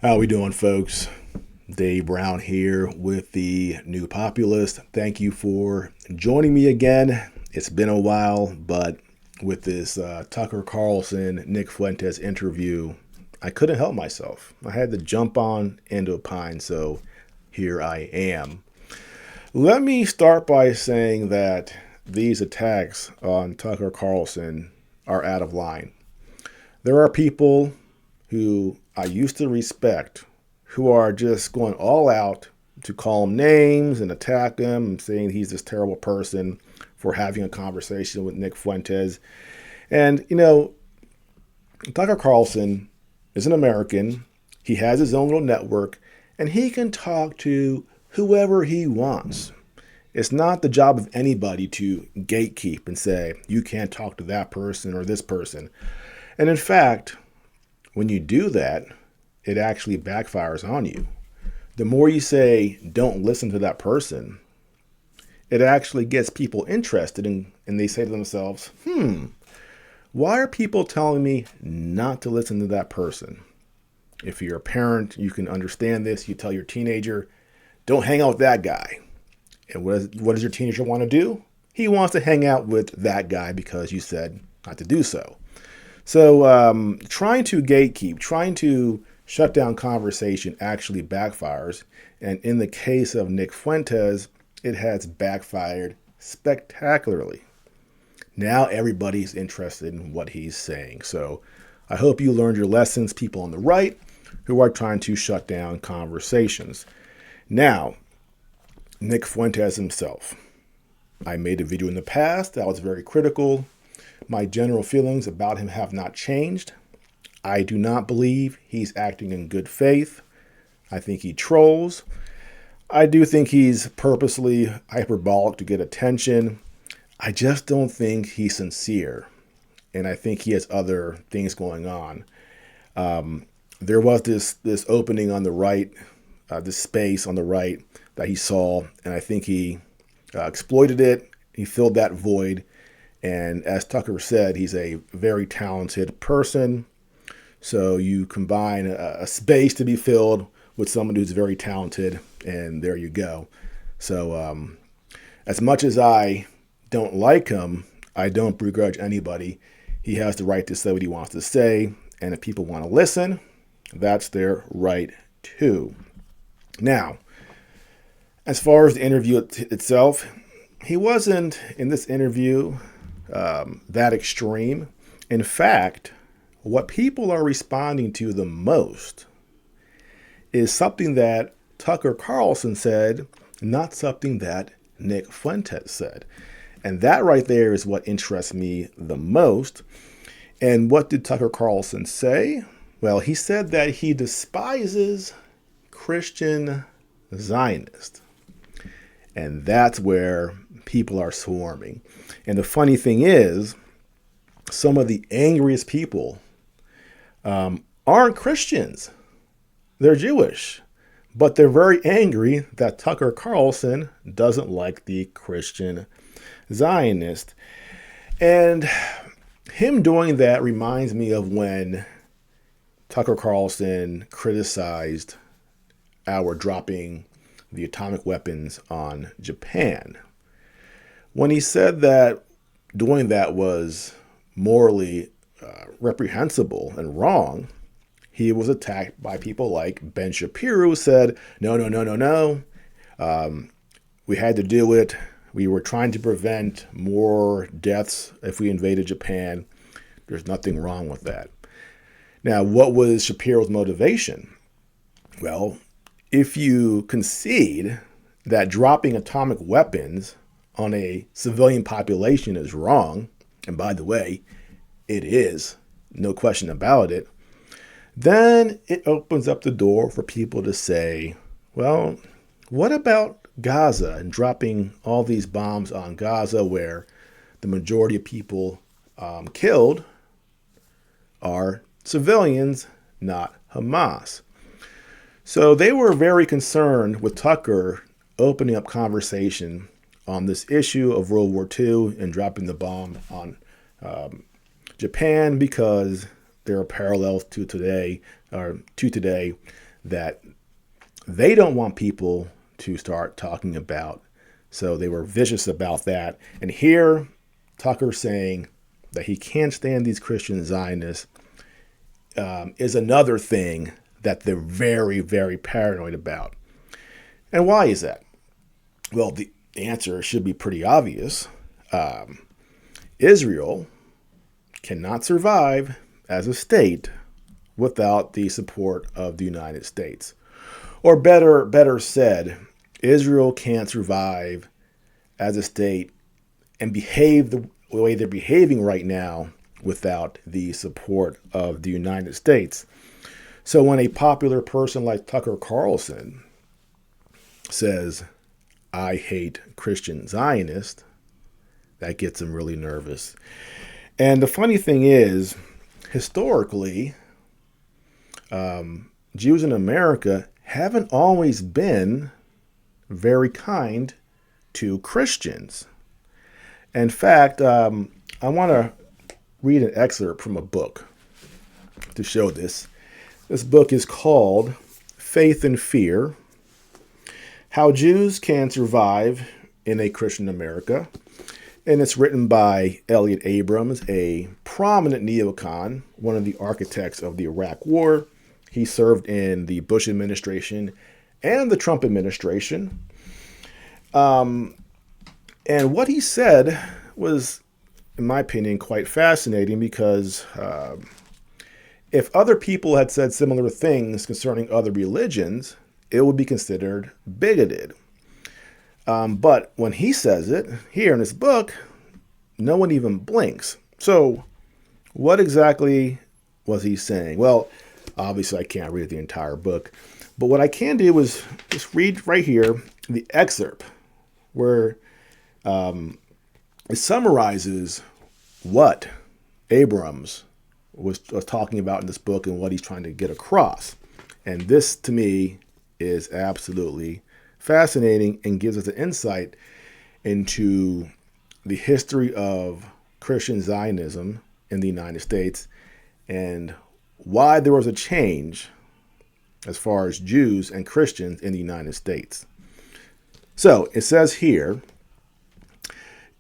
How we doing, folks? Dave Brown here with the New Populist. Thank you for joining me again. It's been a while, but with this Tucker Carlson, Nick Fuentes interview, I couldn't help myself. I had to jump on into a pine, so here I am. Let me start by saying that these attacks on Tucker Carlson are out of line. There are people who I used to respect who are just going all out to call him names and attack him and saying he's this terrible person for having a conversation with Nick Fuentes. And, Tucker Carlson is an American. He has his own little network, and he can talk to whoever he wants. It's not the job of anybody to gatekeep and say, you can't talk to that person or this person. And in fact, when you do that, it actually backfires on you. The more you say, don't listen to that person, it actually gets people interested and they say to themselves, why are people telling me not to listen to that person? If you're a parent, you can understand this. You tell your teenager, don't hang out with that guy. And what does your teenager want to do? He wants to hang out with that guy because you said not to do so. So trying to gatekeep, trying to shut down conversation actually backfires. And in the case of Nick Fuentes, it has backfired spectacularly. Now everybody's interested in what he's saying. So I hope you learned your lessons, people on the right who are trying to shut down conversations. Now, Nick Fuentes himself. I made a video in the past that was very critical. My general feelings about him have not changed. I do not believe he's acting in good faith. I think he trolls. I do think he's purposely hyperbolic to get attention. I just don't think he's sincere. And I think he has other things going on. There was this opening on the right, this space on the right that he saw, and I think he exploited it. He filled that void. And as Tucker said, he's a very talented person. So you combine a space to be filled with someone who's very talented, and there you go. So as much as I don't like him, I don't begrudge anybody. He has the right to say what he wants to say, and if people want to listen, that's their right too. Now, as far as the interview itself, he wasn't in this interview that extreme. In fact, what people are responding to the most is something that Tucker Carlson said, not something that Nick Fuentes said. And that right there is what interests me the most. And what did Tucker Carlson say? Well, he said that he despises Christian Zionists. And that's where people are swarming. And the funny thing is, some of the angriest people aren't Christians. They're Jewish. But they're very angry that Tucker Carlson doesn't like the Christian Zionist. And him doing that reminds me of when Tucker Carlson criticized our dropping the atomic weapons on Japan. When he said that doing that was morally reprehensible and wrong, he was attacked by people like Ben Shapiro, who said, no. We had to do it. We were trying to prevent more deaths if we invaded Japan. There's nothing wrong with that. Now, what was Shapiro's motivation? Well, if you concede that dropping atomic weapons on a civilian population is wrong, and by the way, it is, no question about it, then it opens up the door for people to say, well, what about Gaza and dropping all these bombs on Gaza where the majority of people killed are civilians, not Hamas? So they were very concerned with Tucker opening up conversation on this issue of World War II and dropping the bomb on Japan because there are parallels to today that they don't want people to start talking about. So they were vicious about that. And here, Tucker saying that he can't stand these Christian Zionists is another thing that they're very, very paranoid about. And why is that? Well, the answer should be pretty obvious. Israel cannot survive as a state without the support of the United States. Or better said, Israel can't survive as a state and behave the way they're behaving right now without the support of the United States. So when a popular person like Tucker Carlson says, "I hate Christian Zionists," that gets him really nervous. And the funny thing is, historically, Jews in America haven't always been very kind to Christians. In fact, I want to read an excerpt from a book to show this. This book is called Faith and Fear: How Jews Can Survive in a Christian America. And it's written by Elliot Abrams, a prominent neocon, one of the architects of the Iraq War. He served in the Bush administration and the Trump administration. And what he said was, in my opinion, quite fascinating, because if other people had said similar things concerning other religions, it would be considered bigoted. But when he says it here in this book, no one even blinks. So what exactly was he saying? Well, obviously I can't read the entire book, but what I can do is just read right here the excerpt where it summarizes what Abrams was talking about in this book and what he's trying to get across. And this, to me, is absolutely fascinating and gives us an insight into the history of Christian Zionism in the United States and why there was a change as far as Jews and Christians in the United States. So it says here,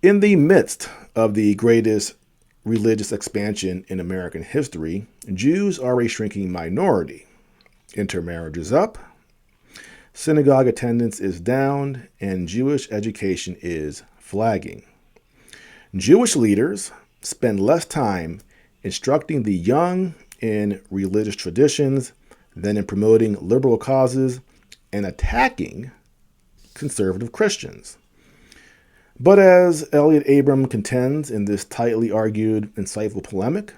in the midst of the greatest religious expansion in American history, Jews are a shrinking minority. Intermarriage is up, synagogue attendance is down, and Jewish education is flagging. Jewish leaders spend less time instructing the young in religious traditions than in promoting liberal causes and attacking conservative Christians. But as Elliot Abrams contends in this tightly argued, insightful polemic,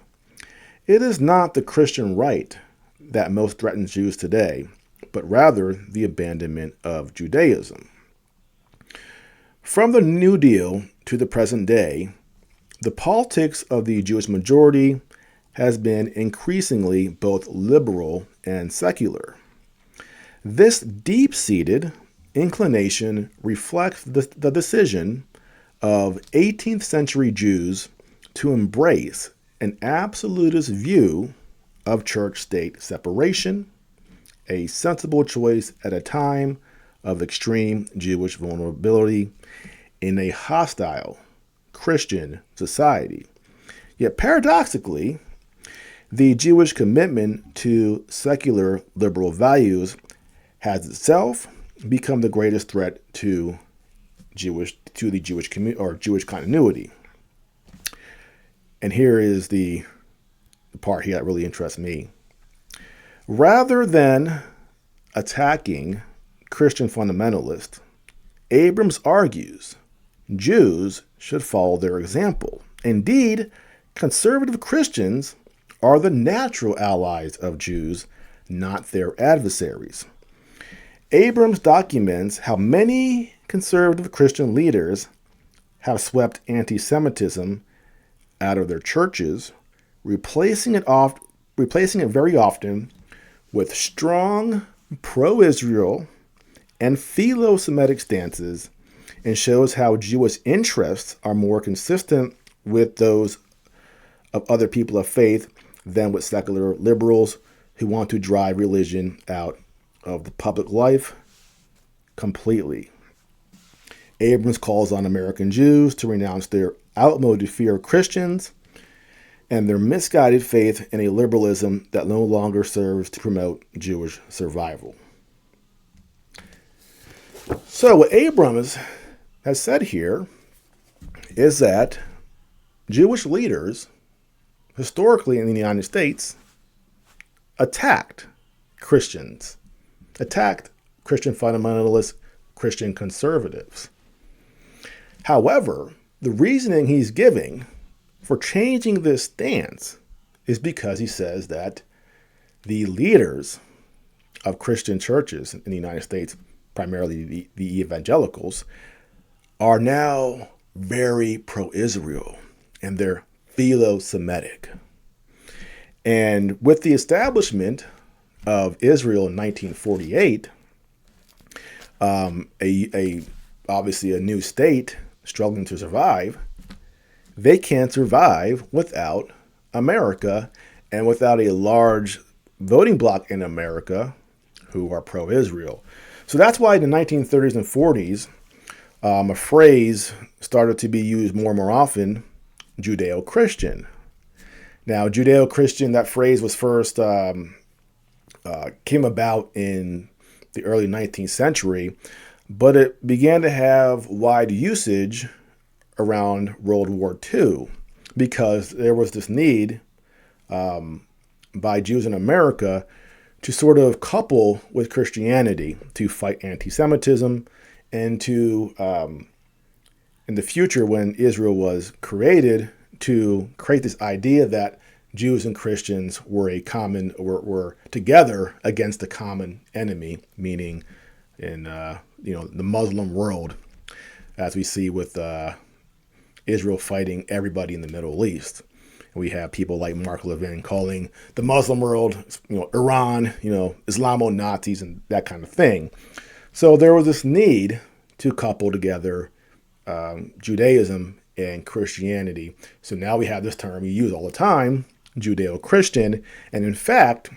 it is not the Christian right that most threatens Jews today, but rather the abandonment of Judaism. From the New Deal to the present day, the politics of the Jewish majority has been increasingly both liberal and secular. This deep-seated inclination reflects the decision of 18th century Jews to embrace an absolutist view of church-state separation, a sensible choice at a time of extreme Jewish vulnerability in a hostile Christian society. Yet paradoxically, the Jewish commitment to secular liberal values has itself become the greatest threat to the Jewish community or Jewish continuity. And here is the part here that really interests me. Rather than attacking Christian fundamentalists, Abrams argues Jews should follow their example. Indeed, conservative Christians are the natural allies of Jews, not their adversaries. Abrams documents how many conservative Christian leaders have swept anti-Semitism out of their churches, replacing it very often with strong pro-Israel and philo-Semitic stances, and shows how Jewish interests are more consistent with those of other people of faith than with secular liberals who want to drive religion out of the public life completely. Abrams calls on American Jews to renounce their outmoded fear of Christians and their misguided faith in a liberalism that no longer serves to promote Jewish survival. So what Abrams has said here is that Jewish leaders, historically in the United States, attacked Christians, attacked Christian fundamentalists, Christian conservatives. However, the reasoning he's giving for changing this stance is because he says that the leaders of Christian churches in the United States, primarily the evangelicals, are now very pro-Israel and they're philo-Semitic. And with the establishment of Israel in 1948, obviously a new state struggling to survive, they can't survive without America and without a large voting bloc in America who are pro-Israel. So that's why in the 1930s and 40s, a phrase started to be used more and more often, judeo-christian. Now, judeo-christian, that phrase was first came about in the early 19th century, but it began to have wide usage around World War II because there was this need by Jews in America to sort of couple with Christianity to fight anti-Semitism and to, in the future when Israel was created, to create this idea that Jews and Christians were were together against a common enemy, meaning in the Muslim world, as we see with Israel fighting everybody in the Middle East. And we have people like Mark Levin calling the Muslim world, Iran, Islamo-Nazis and that kind of thing. So there was this need to couple together Judaism and Christianity. So now we have this term we use all the time, Judeo-Christian. And in fact,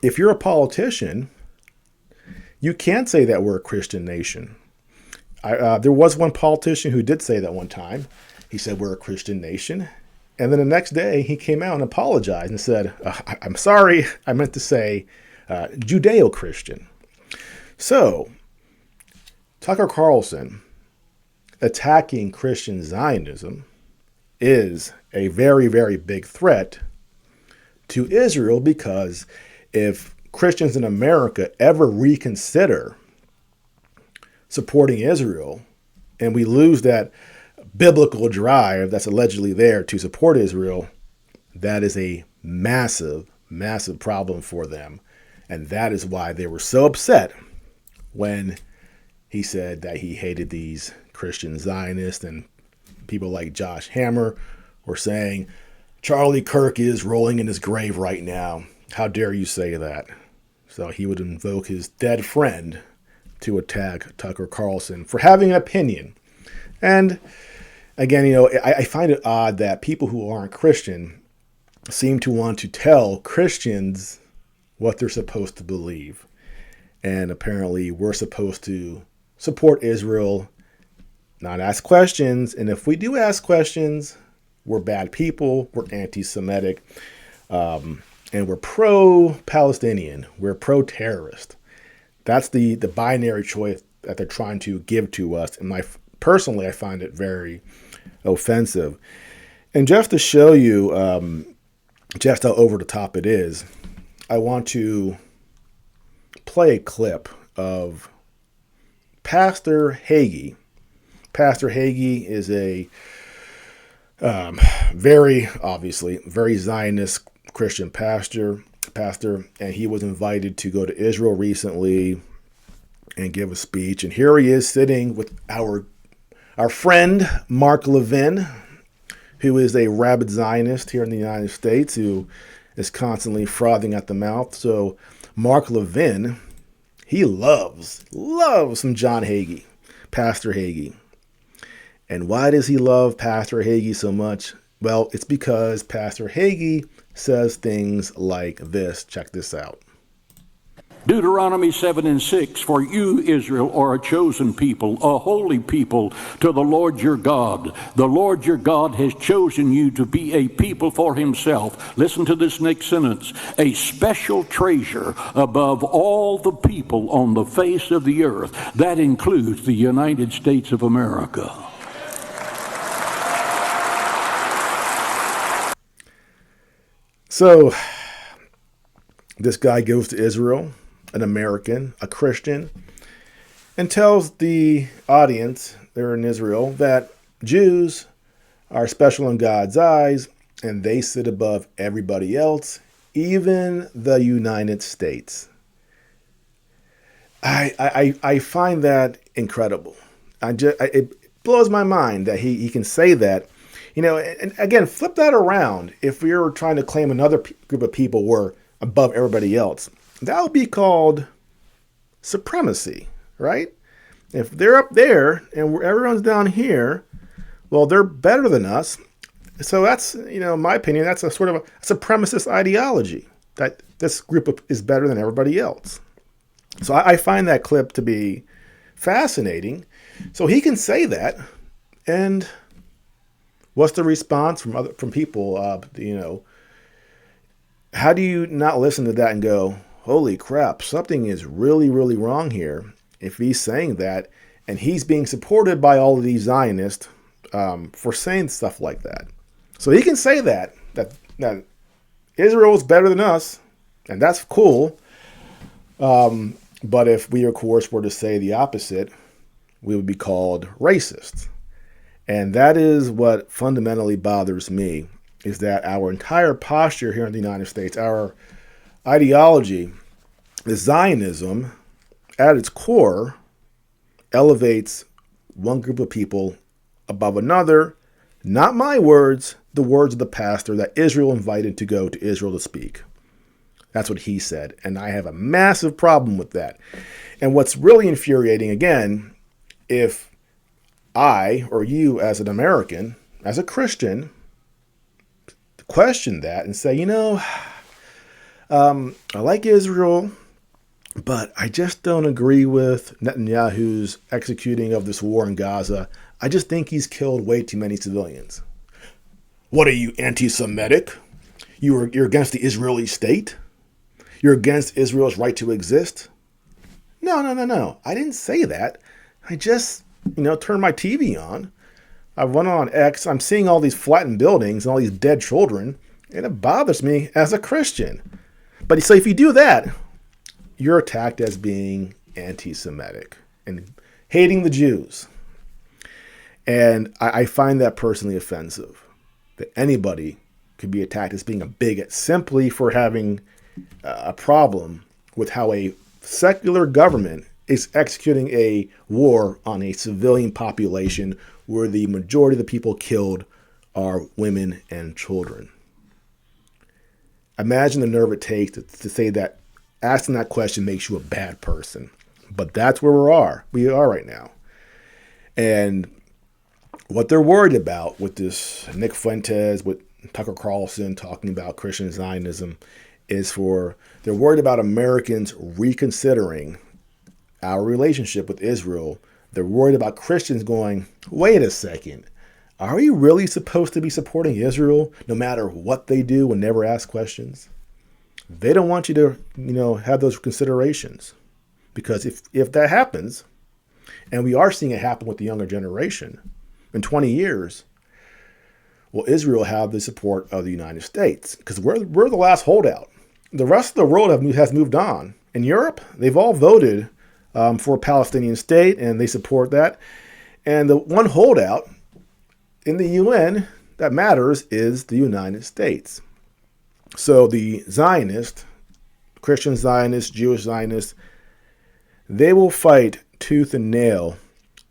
if you're a politician, you can't say that we're a Christian nation. There was one politician who did say that one time. He said we're a Christian nation. And then the next day he came out and apologized and said, I'm sorry, I meant to say Judeo-Christian. So Tucker Carlson attacking Christian Zionism is a very, very big threat to Israel, because if Christians in America ever reconsider supporting Israel and we lose that biblical drive that's allegedly there to support Israel, that is a massive, massive problem for them. And that is why they were so upset when he said that he hated these Christian Zionists, and people like Josh Hammer were saying, Charlie Kirk is rolling in his grave right now. How dare you say that? So he would invoke his dead friend to attack Tucker Carlson for having an opinion. And again, I find it odd that people who aren't Christian seem to want to tell Christians what they're supposed to believe. And apparently we're supposed to support Israel, not ask questions. And if we do ask questions, we're bad people, we're anti-Semitic, and we're pro-Palestinian, we're pro-terrorist. That's the binary choice that they're trying to give to us. And personally, I find it very offensive. And just to show you just how over the top it is, I want to play a clip of Pastor Hagee. Pastor Hagee is a very Zionist Christian pastor, and he was invited to go to Israel recently and give a speech. And here he is sitting with our friend Mark Levin, who is a rabid Zionist here in the United States, who is constantly frothing at the mouth. So Mark Levin, he loves some John Hagee, Pastor Hagee. And why does he love Pastor Hagee so much? Well, it's because Pastor Hagee says things like this. Check this out. Deuteronomy 7:6, for you, Israel, are a chosen people, a holy people to the Lord your God. The Lord your God has chosen you to be a people for himself. Listen to this next sentence. A special treasure above all the people on the face of the earth. That includes the United States of America. So this guy goes to Israel, an American, a Christian, and tells the audience there in Israel that Jews are special in God's eyes and they sit above everybody else, even the United States. I find that incredible. It blows my mind that he can say that. You know, and again, flip that around. If we were trying to claim another group of people were above everybody else, that would be called supremacy, right? If they're up there and everyone's down here, well, they're better than us. So that's, in my opinion, that's a sort of a supremacist ideology, that this group is better than everybody else. So I find that clip to be fascinating. So he can say that, and what's the response from people? How do you not listen to that and go, holy crap, something is really, really wrong here if he's saying that, and he's being supported by all of these Zionists for saying stuff like that. So he can say that Israel is better than us, and that's cool. But if we, of course, were to say the opposite, we would be called racist. And that is what fundamentally bothers me, is that our entire posture here in the United States, our ideology, the Zionism, at its core, elevates one group of people above another. Not my words, the words of the pastor that Israel invited to go to Israel to speak. That's what he said. And I have a massive problem with that. And what's really infuriating, again, if I or you as an American, as a Christian, question that and say, I like Israel, but I just don't agree with Netanyahu's executing of this war in Gaza. I just think he's killed way too many civilians. What are you, anti-Semitic? You're against the Israeli state? You're against Israel's right to exist? No. I didn't say that. I just, turned my TV on. I went on X. I'm seeing all these flattened buildings and all these dead children, and it bothers me as a Christian. But so if you do that, you're attacked as being anti-Semitic and hating the Jews. And I find that personally offensive, that anybody could be attacked as being a bigot simply for having a problem with how a secular government is executing a war on a civilian population where the majority of the people killed are women and children. Imagine the nerve it takes to say that asking that question makes you a bad person. But that's where we are right now. And what they're worried about with this Nick Fuentes, with Tucker Carlson talking about Christian Zionism, they're worried about Americans reconsidering our relationship with Israel. They're worried about Christians going, wait a second, are we really supposed to be supporting Israel no matter what they do and never ask questions? They don't want you to, have those considerations. Because if that happens, and we are seeing it happen with the younger generation, in 20 years, will Israel have the support of the United States? Because we're the last holdout. The rest of the world has moved on. In Europe, they've all voted for a Palestinian state, and they support that. And the one holdout in the UN that matters is the United States. So the Zionists, Christian Zionists, Jewish Zionists, they will fight tooth and nail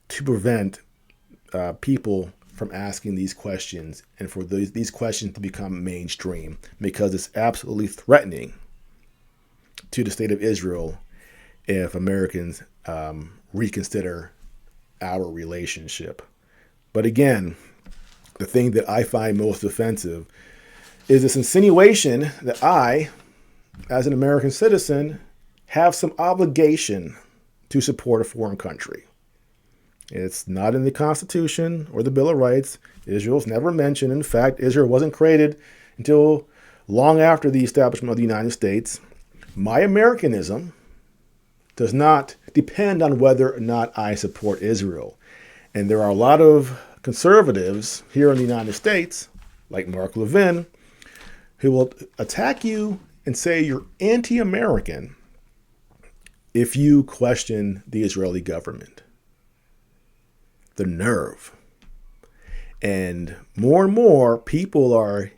to prevent people from asking these questions and for these questions to become mainstream, because it's absolutely threatening to the state of Israel if Americans reconsider our relationship. But again, the thing that I find most offensive is this insinuation that I, as an American citizen, have some obligation to support a foreign country. It's not in the Constitution or the Bill of Rights. Israel's never mentioned. In fact, Israel wasn't created until long after the establishment of the United States. My Americanism does not depend on whether or not I support Israel. And there are a lot of conservatives here in the United States, like Mark Levin, who will attack you and say you're anti-American if you question the Israeli government. The nerve. And more people are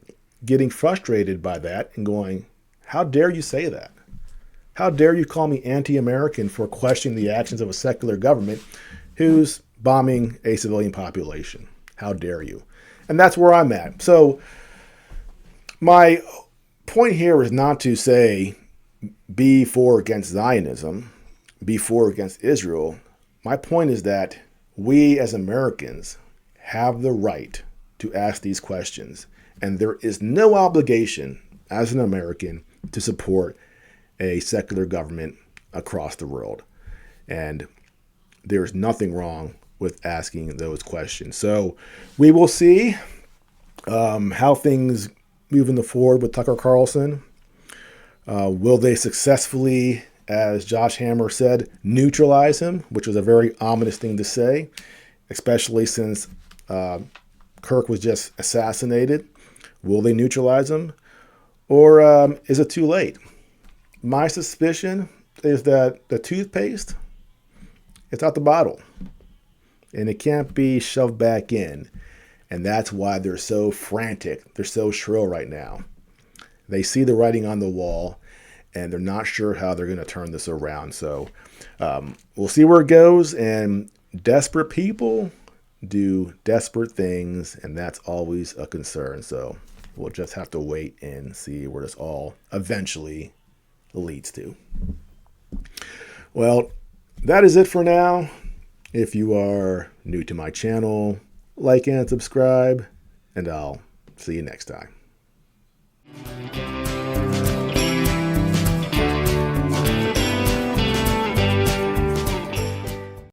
getting frustrated by that and going, how dare you say that? How dare you call me anti-American for questioning the actions of a secular government who's bombing a civilian population? How dare you? And that's where I'm at. So my point here is not to say be for or against Zionism, be for or against Israel. My point is that we as Americans have the right to ask these questions, and there is no obligation as an American to support a secular government across the world. And there's nothing wrong with asking those questions. So we will see how things move forward with Tucker Carlson. Will they successfully, as Josh Hammer said, neutralize him, which was a very ominous thing to say, especially since Kirk was just assassinated. Will they neutralize him? Or is it too late? My suspicion is that the toothpaste, it's out the bottle. And it can't be shoved back in. And that's why they're so frantic. They're so shrill right now. They see the writing on the wall, and they're not sure how they're going to turn this around. So we'll see where it goes. And desperate people do desperate things, and that's always a concern. So we'll just have to wait and see where this all eventually leads to. Well, that is it for now. If you are new to my channel, like and subscribe, and I'll see you next time.